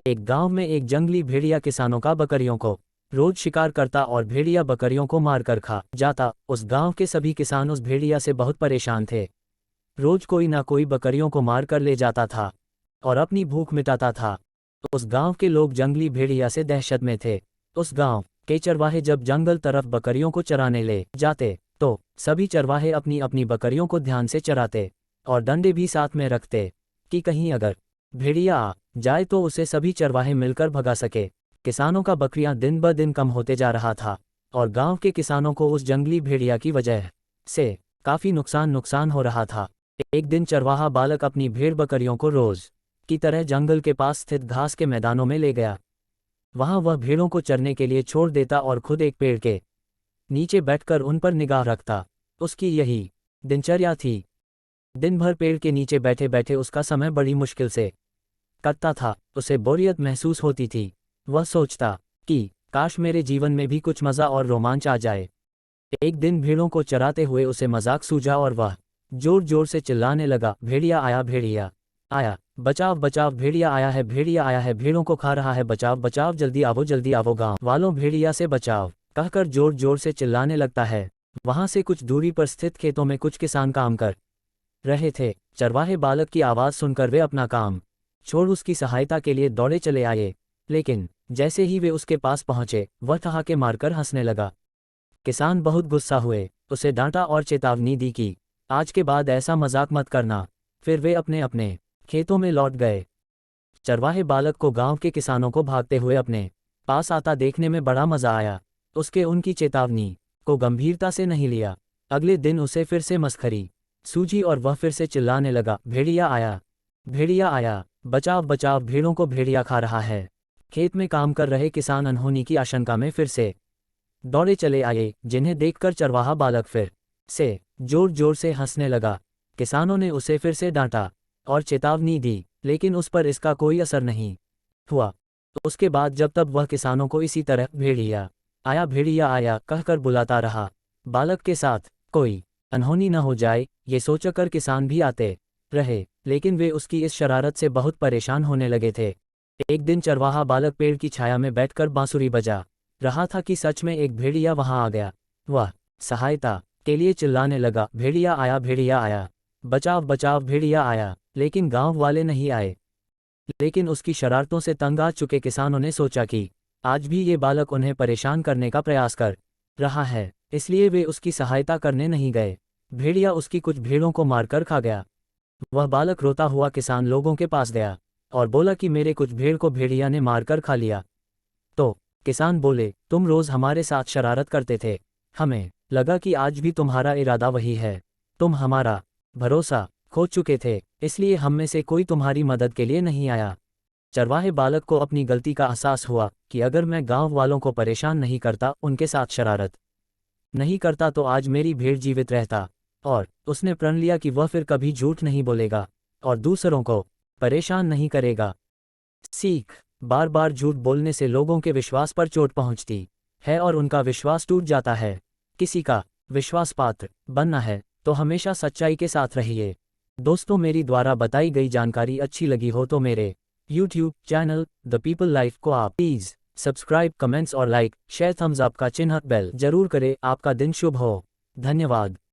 एक गांव में एक जंगली भेड़िया किसानों का बकरियों को रोज शिकार करता और भेड़िया बकरियों को मार कर खा जाता। उस गांव के सभी किसान उस भेड़िया से बहुत परेशान थे। रोज कोई ना कोई बकरियों को मार कर ले जाता था और अपनी भूख मिटाता था। उस गांव के लोग जंगली भेड़िया से दहशत में थे। उस गांव के चरवाहे जब जंगल तरफ बकरियों को चराने ले जाते तो सभी चरवाहे अपनी अपनी बकरियों को ध्यान से चराते और डंडे भी साथ में रखते कि कहीं अगर भेड़िया आ जाए तो उसे सभी चरवाहे मिलकर भगा सके। किसानों का बकरियां दिन ब दिन कम होते जा रहा था और गांव के किसानों को उस जंगली भेड़िया की वजह से काफी नुकसान हो रहा था। एक दिन चरवाहा बालक अपनी भेड़ बकरियों को रोज की तरह जंगल के पास स्थित घास के मैदानों में ले गया। वहां वह भेड़ों को चरने के लिए छोड़ देता और खुद एक पेड़ के नीचे बैठकर उन पर निगाह रखता। उसकी यही दिनचर्या थी। दिन भर पेड़ के नीचे बैठे बैठे उसका समय बड़ी मुश्किल से कटता था। उसे बोरियत महसूस होती थी। वह सोचता कि काश मेरे जीवन में भी कुछ मज़ा और रोमांच आ जाए। एक दिन भेड़ों को चराते हुए उसे मजाक सूझा और वह जोर जोर से चिल्लाने लगा, भेड़िया आया, बचाव बचाव, भेड़िया आया है, भेड़ों को खा रहा है, बचाव बचाव, जल्दी आवो गांव वालों, भेड़िया से बचाव, कहकर जोर जोर से चिल्लाने लगता है। वहां से कुछ दूरी पर स्थित खेतों में कुछ किसान काम कर रहे थे। चरवाहे बालक की आवाज़ सुनकर वे अपना काम छोड़ उसकी सहायता के लिए दौड़े चले आए। लेकिन जैसे ही वे उसके पास पहुंचे वह ठहाके मारकर हंसने लगा। किसान बहुत गुस्सा हुए, उसे डांटा और चेतावनी दी कि आज के बाद ऐसा मजाक मत करना। फिर वे अपने अपने खेतों में लौट गए। चरवाहे बालक को गांव के किसानों को भागते हुए अपने पास आता देखने में बड़ा मजा आया। उसके उनकी चेतावनी को गंभीरता से नहीं लिया। अगले दिन उसे फिर से मस्खरी सूझी और वह फिर से चिल्लाने लगा, भेड़िया आया, बचाव बचाव, भेड़ों को भेड़िया खा रहा है। खेत में काम कर रहे किसान अनहोनी की आशंका में फिर से दौड़े चले आए, जिन्हें देखकर चरवाहा बालक फिर से जोर जोर से हंसने लगा। किसानों ने उसे फिर से डांटा और चेतावनी दी, लेकिन उस पर इसका कोई असर नहीं हुआ। तो उसके बाद जब तब वह किसानों को इसी तरह भेड़िया आया कहकर बुलाता रहा। बालक के साथ कोई अनहोनी न हो जाए ये सोचकर किसान भी आते रहे, लेकिन वे उसकी इस शरारत से बहुत परेशान होने लगे थे। एक दिन चरवाहा बालक पेड़ की छाया में बैठकर बांसुरी बजा रहा था कि सच में एक भेड़िया वहां आ गया। वह सहायता के लिए चिल्लाने लगा, भेड़िया आया, बचाव बचाव, भेड़िया आया। लेकिन गांव वाले नहीं आए। लेकिन उसकी शरारतों से तंग आ चुके किसानों ने सोचा कि आज भी ये बालक उन्हें परेशान करने का प्रयास कर रहा है, इसलिए वे उसकी सहायता करने नहीं गए। भेड़िया उसकी कुछ भेड़ों को मारकर खा गया। वह बालक रोता हुआ किसान लोगों के पास गया और बोला कि मेरे कुछ भेड़ को भेड़िया ने मारकर खा लिया। तो किसान बोले, तुम रोज हमारे साथ शरारत करते थे, हमें लगा कि आज भी तुम्हारा इरादा वही है। तुम हमारा भरोसा खो चुके थे, इसलिए हम में से कोई तुम्हारी मदद के लिए नहीं आया। चरवाहे बालक को अपनी गलती का एहसास हुआ कि अगर मैं गांव वालों को परेशान नहीं करता, उनके साथ शरारत नहीं करता, तो आज मेरी भेड़ जीवित रहता। और उसने प्रण लिया कि वह फिर कभी झूठ नहीं बोलेगा और दूसरों को परेशान नहीं करेगा। सीख, बार बार झूठ बोलने से लोगों के विश्वास पर चोट पहुंचती है और उनका विश्वास टूट जाता है। किसी का विश्वास पात्र बनना है तो हमेशा सच्चाई के साथ रहिए। दोस्तों, मेरी द्वारा बताई गई जानकारी अच्छी लगी हो तो मेरे YouTube channel the people life को आप प्लीज़ सब्सक्राइब, कमेंट्स और लाइक, शेयर, थम्स अप का चिन्ह बेल जरूर करें। आपका दिन शुभ हो। धन्यवाद।